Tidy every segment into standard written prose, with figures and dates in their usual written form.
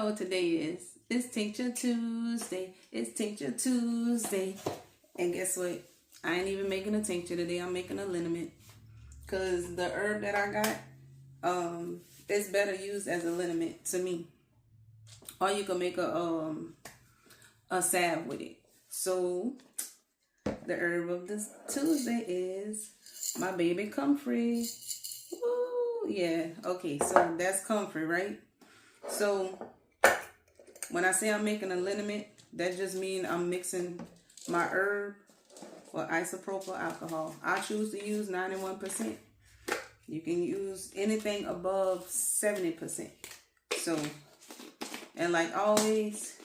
know what today is. It's Tincture Tuesday. It's Tincture Tuesday. And guess what? I ain't even making a tincture today. I'm making a liniment. Because the herb that I got, it's better used as a liniment to me. Or you can make a salve with it. So, the herb of this Tuesday is my baby Comfrey. Woo! Yeah, okay, so that's Comfrey, right? So, when I say I'm making a liniment, that just means I'm mixing my herb with isopropyl alcohol. I choose to use 91%. You can use anything above 70%. So, and like always,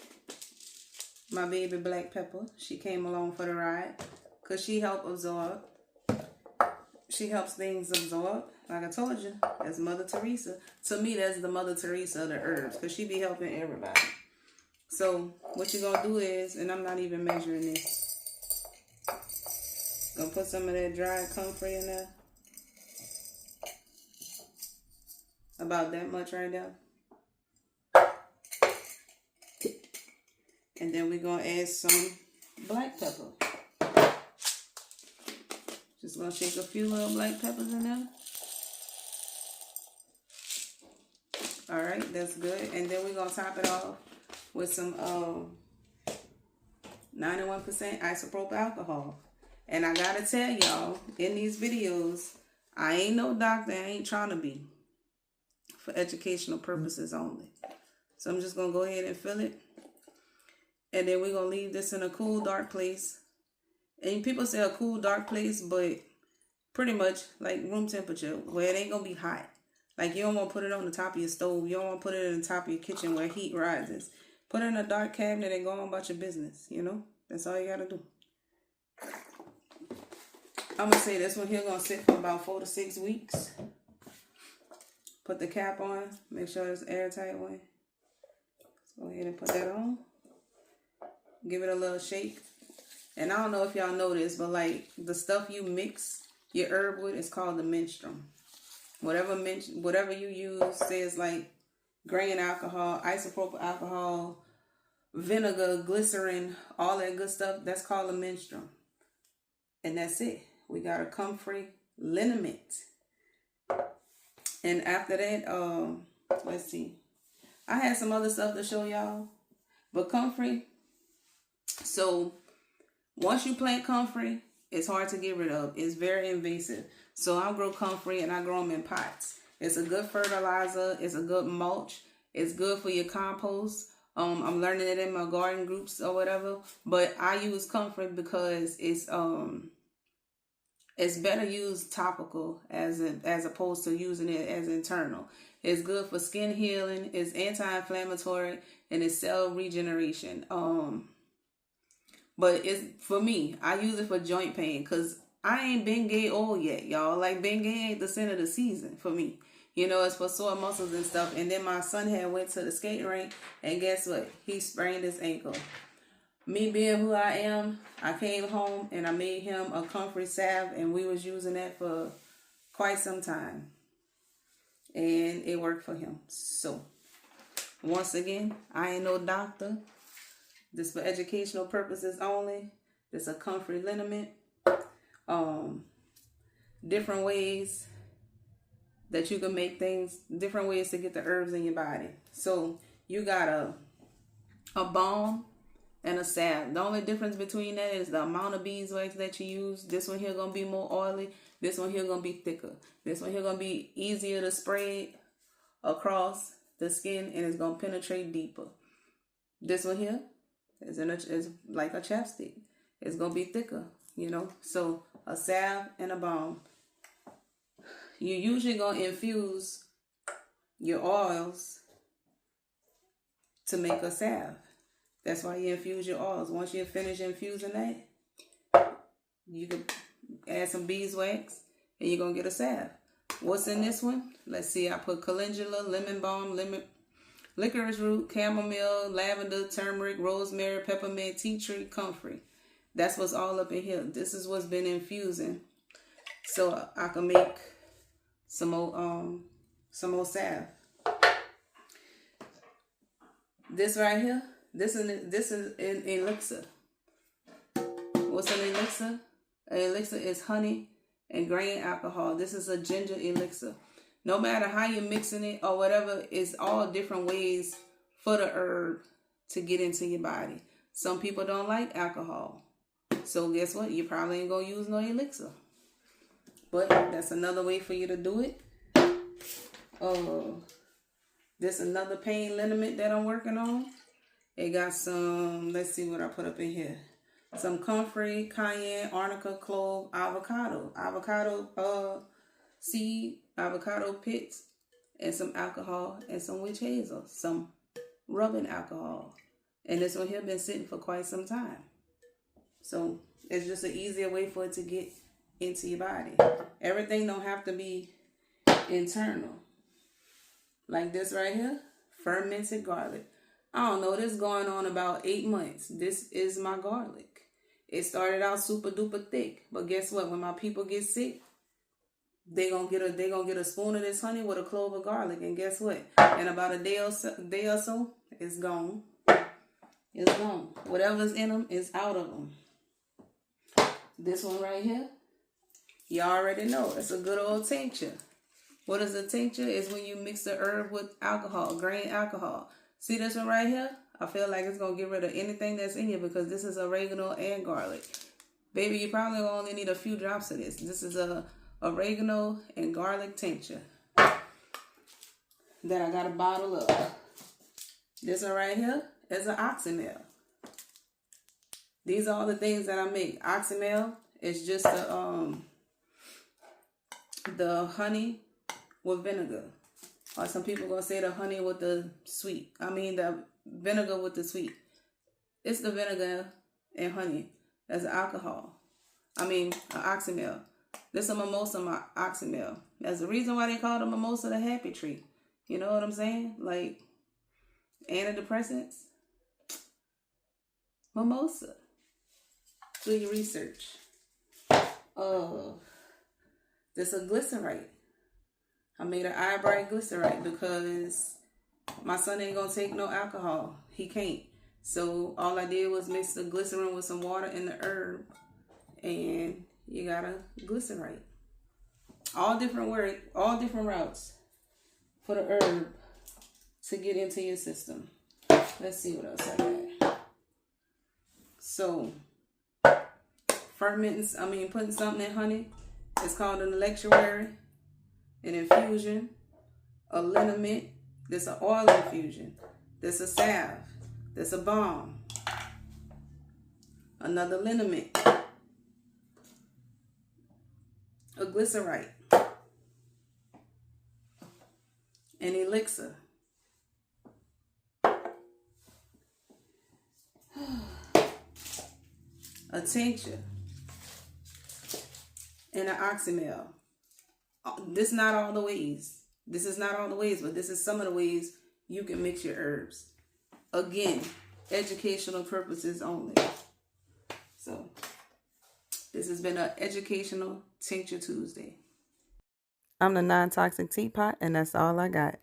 my baby black pepper, she came along for the ride because she helped absorb. She helps things absorb. Like I told you, that's Mother Teresa. To me, that's the Mother Teresa of the herbs because she be helping everybody. So what you're going to do is, and I'm not even measuring this. Going to put some of that dried comfrey in there. About that much right there. And then we're going to add some black pepper. Just going to shake a few little black peppers in there. Alright, that's good. And then we're going to top it off with some 91% isopropyl alcohol. And I got to tell y'all, in these videos, I ain't no doctor. I ain't trying to be. For educational purposes only. So I'm just going to go ahead and fill it. And then we're going to leave this in a cool, dark place. And people say a cool, dark place, but pretty much like room temperature, where it ain't going to be hot. Like you don't want to put it on the top of your stove. You don't want to put it in the top of your kitchen where heat rises. Put it in a dark cabinet and go on about your business, you know? That's all you got to do. I'm going to say this one here going to sit for about 4 to 6 weeks. Put the cap on. Make sure it's airtight one. Go ahead and put that on. Give it a little shake. And I don't know if y'all know this, but like the stuff you mix your herb with is called the menstruum. Whatever you use, says like grain alcohol, isopropyl alcohol, vinegar, glycerin, all that good stuff. That's called a menstruum. And that's it. We got a Comfrey liniment. And after that, let's see. I had some other stuff to show y'all. But Comfrey, so once you plant Comfrey, it's hard to get rid of. It's very invasive. So I grow Comfrey and I grow them in pots. It's a good fertilizer. It's a good mulch. It's good for your compost. I'm learning it in my garden groups or whatever. But I use Comfrey because it's better used topical as opposed to using it as internal. It's good for skin healing. It's anti-inflammatory and it's cell regeneration. But it's for me. I use it for joint pain because I ain't Bengay old yet, y'all. Like Bengay ain't the scent of the season for me. You know, it's for sore muscles and stuff. And then my son had went to the skating rink and guess what? He sprained his ankle. Me being who I am, I came home and I made him a Comfrey salve and we was using that for quite some time. And it worked for him. So, once again, I ain't no doctor. This for educational purposes only. This a Comfrey liniment. Different ways that you can make things, different ways to get the herbs in your body. So, you got a balm and a salve. The only difference between that is the amount of beeswax that you use. This one here gonna be more oily. This one here gonna be thicker. This one here gonna be easier to spread across the skin and it's gonna penetrate deeper. This one here is like a chapstick. It's gonna be thicker, you know. So a salve and a balm. You usually gonna infuse your oils to make a salve. That's why you infuse your oils. Once you finish infusing that, you can add some beeswax and you're going to get a salve. What's in this one? Let's see. I put calendula, lemon balm, licorice root, chamomile, lavender, turmeric, rosemary, peppermint, tea tree, comfrey. That's what's all up in here. This is what's been infusing. So I can make some more salve. This right here, this is an elixir. What's an elixir? An elixir is honey and grain alcohol. This is a ginger elixir. No matter how you're mixing it or whatever, it's all different ways for the herb to get into your body. Some people don't like alcohol. So guess what? You probably ain't going to use no elixir. But that's another way for you to do it. There's another pain liniment that I'm working on. It got some, let's see what I put up in here. Some comfrey, cayenne, arnica, clove, avocado seed, avocado pits, and some alcohol and some witch hazel, some rubbing alcohol. And this one here been sitting for quite some time. So it's just an easier way for it to get into your body. Everything don't have to be internal. Like this right here, fermented garlic. I don't know, this going on about 8 months. This is my garlic. It started out super duper thick, but guess what? When my people get sick, they gonna get a spoon of this honey with a clove of garlic, and guess what? In about a day or so, it's gone. It's gone. Whatever's in them is out of them. This one right here, you already know. It's a good old tincture. What is a tincture? It's when you mix the herb with alcohol, grain alcohol. See this one right here? I feel like it's going to get rid of anything that's in here because this is oregano and garlic. Baby, you probably only need a few drops of this. This is a oregano and garlic tincture that I got a bottle of. This one right here is an oxymel. These are all the things that I make. Oxymel is just the honey with vinegar. Or some people going to say the honey with the sweet. I mean the vinegar with the sweet. It's the vinegar and honey. That's alcohol. I mean an oxymel. This is a mimosa oxymel. That's the reason why they call the mimosa the happy tree. You know what I'm saying? Like antidepressants. Mimosa. Do your research. This is a glycerite. I made an eye bright glycerite because my son ain't gonna take no alcohol. He can't. So all I did was mix the glycerin with some water and the herb, and you got a glycerite. All different routes for the herb to get into your system. Let's see what else I got. So putting something in honey is called an electuary, an infusion, a liniment. This an oil infusion. This a salve. This a balm. Another liniment. A glycerite. An elixir. A tincture. And an oxymel. This is not all the ways. This is not all the ways, but this is some of the ways you can mix your herbs. Again, educational purposes only. So, this has been an educational Tincture Tuesday. I'm the Nontoxic Teapot, and that's all I got.